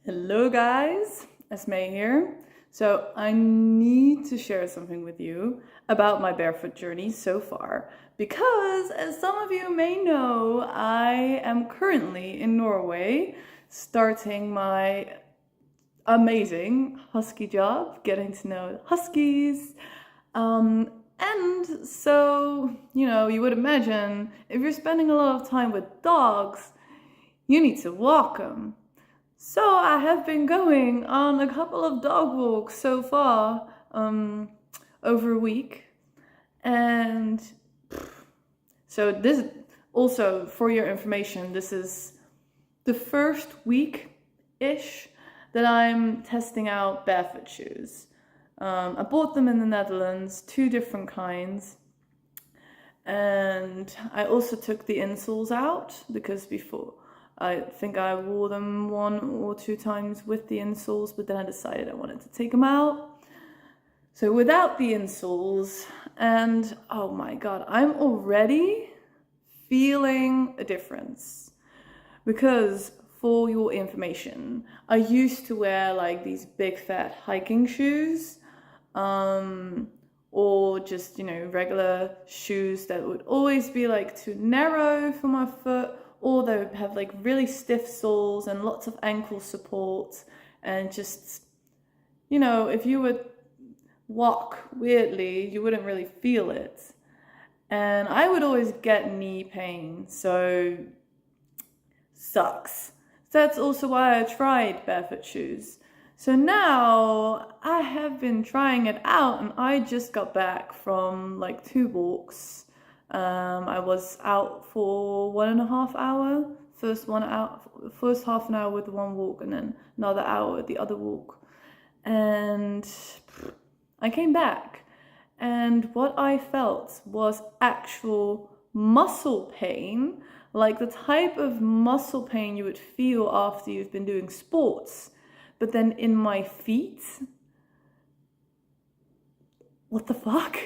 Hello guys, Esmée here. So I need to share something with you about my barefoot journey so far because as some of you may know, I am currently in Norway starting my amazing husky job, getting to know huskies. And so, you would imagine if you're spending a lot of time with dogs, you need to walk them. So I have been going on a couple of dog walks so far, over a week. And so this, also for your information, this is the first week-ish that I'm testing out barefoot shoes. I bought them in the Netherlands, 2 different kinds. And I also took the insoles out because before I think I wore them 1 or 2 times with the insoles, but then I decided I wanted to take them out. So without the insoles, and oh my god, I'm already feeling a difference. Because for your information, I used to wear like these big fat hiking shoes, or just, regular shoes that would always be like too narrow for my foot, or they would have like really stiff soles and lots of ankle support, and just, if you would walk weirdly, you wouldn't really feel it. And I would always get knee pain, so sucks. So that's also why I tried barefoot shoes. So now I have been trying it out, and I just got back from like 2 walks. I was out for 1.5 hours. First half an hour with the 1 walk, and then another hour with the other walk. And I came back, and what I felt was actual muscle pain, like the type of muscle pain you would feel after you've been doing sports. But then in my feet, what the fuck?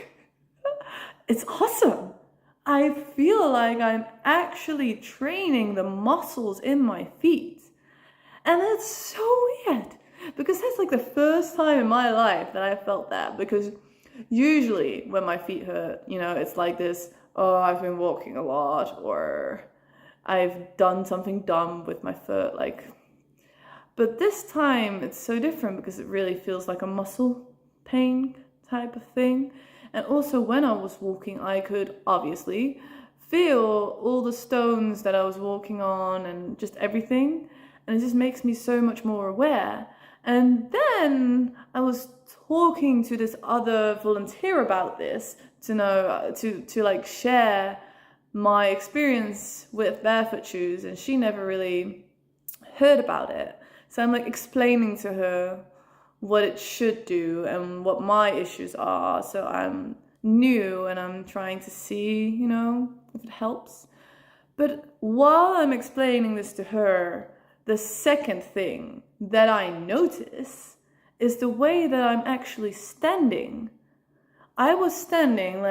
It's awesome. I feel like I'm actually training the muscles in my feet. And that's so weird, because that's like the first time in my life that I felt that. Because usually when my feet hurt, it's like this, oh, I've been walking a lot, or I've done something dumb with my foot, but this time it's so different because it really feels like a muscle pain type of thing. And also when I was walking, I could obviously feel all the stones that I was walking on and just everything. And it just makes me so much more aware. And then I was talking to this other volunteer about this to like share my experience with barefoot shoes, and she never really heard about it. So I'm like explaining to her what it should do and what my issues are. So I'm new and I'm trying to see, if it helps. But while I'm explaining this to her, the second thing that I notice is the way that I'm actually standing. I was standing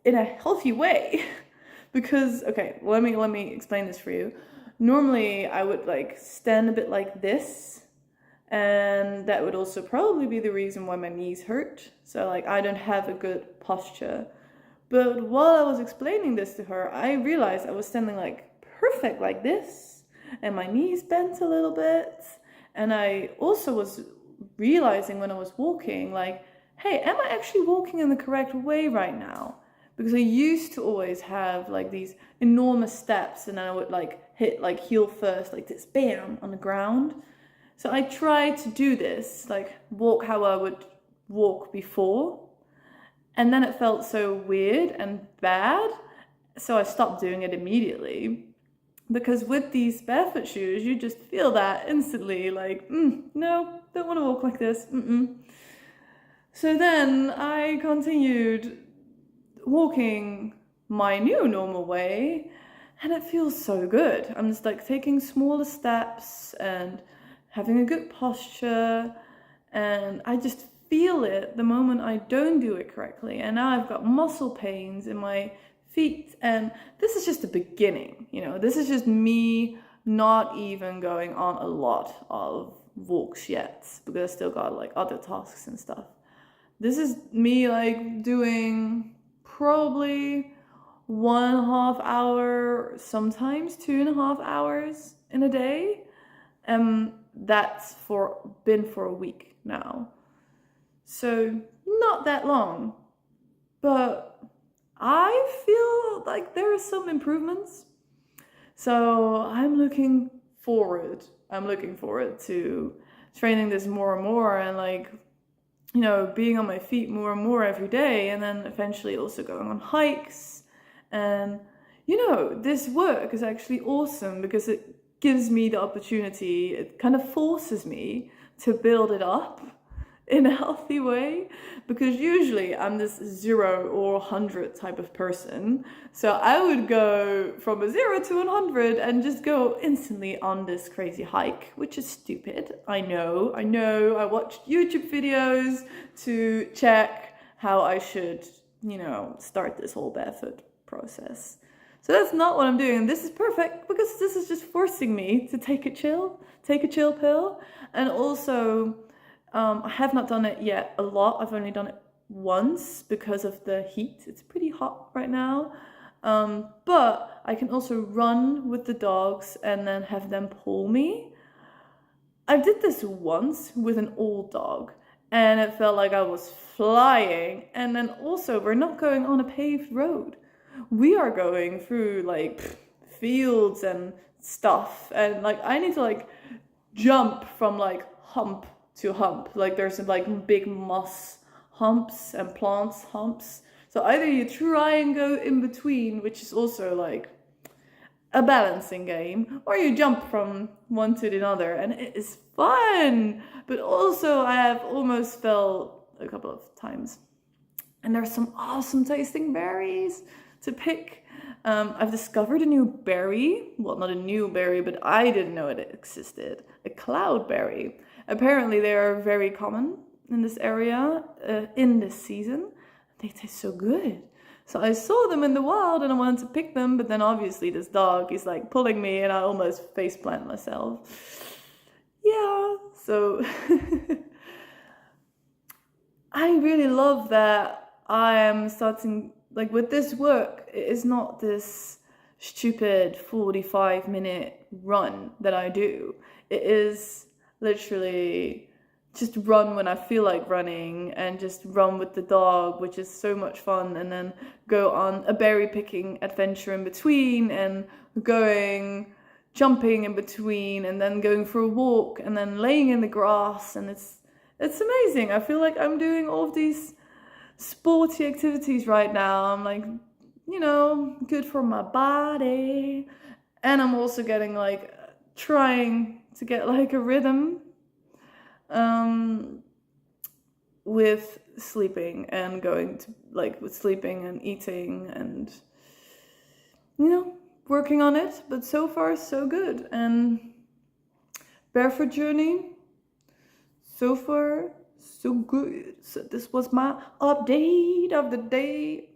in a healthy way. Because, okay, let me explain this for you. Normally I would stand a bit like this, and that would also probably be the reason why my knees hurt. So I don't have a good posture. But while I was explaining this to her, I realized I was standing perfect like this, and my knees bent a little bit. And I also was realizing when I was walking, hey, am I actually walking in the correct way right now? Because I used to always have these enormous steps, and then I would hit heel first like this, bam, on the ground. So I tried to do this, walk how I would walk before. And then it felt so weird and bad. So I stopped doing it immediately. Because with these barefoot shoes, you just feel that instantly, no, don't want to walk like this. So then I continued walking my new normal way, and it feels so good. I'm just taking smaller steps and having a good posture, and I just feel it the moment I don't do it correctly. And now I've got muscle pains in my feet, and this is just the beginning. This is just me not even going on a lot of walks yet because I still got like other tasks and stuff. This is me like doing probably 1.5 hour, sometimes 2.5 hours in a day. That's been for a week now. So not that long, but I feel like there are some improvements. So I'm looking forward to training this more and more, and like, you know, being on my feet more and more every day, and then eventually also going on hikes. And, you know, this work is actually awesome because it gives me the opportunity, it kind of forces me to build it up in a healthy way, because usually I'm this 0 or 100 type of person. So I would go from a 0 to 100 and just go instantly on this crazy hike, which is stupid. I know. I watched YouTube videos to check how I should, you know, start this whole barefoot process. So that's not what I'm doing. This is perfect because this is just forcing me to take a chill pill. And also, I have not done it yet a lot. I've only done it once because of the heat. It's pretty hot right now. But I can also run with the dogs and then have them pull me. I did this once with an old dog and it felt like I was flying. And then also, we're not going on a paved road. We are going through like fields and stuff. And like, I need to like jump from like hump to hump. Like there's some like big moss humps and plants humps. So either you try and go in between, which is also like a balancing game, or you jump from one to the other, and it is fun. But also I have almost fell a couple of times. And there's some awesome tasting berries to pick. I've discovered a new berry. Well, not a new berry, but I didn't know it existed. A cloudberry. Apparently they are very common in this area in this season. They taste so good. So I saw them in the wild and I wanted to pick them, but then obviously this dog is like pulling me and I almost faceplant myself. Yeah, so I really love that I am starting, like with this work, it is not this stupid 45-minute run that I do. It is literally just run when I feel like running and just run with the dog, which is so much fun, and then go on a berry picking adventure in between and jumping in between and then going for a walk and then laying in the grass, and it's amazing. I feel like I'm doing all of these sporty activities right now. I'm like, you know, good for my body, and I'm also getting like trying to get like a rhythm with sleeping and going to like with sleeping and eating and, you know, working on it. But so far so good. And barefoot journey, so far so good. So this was my update of the day.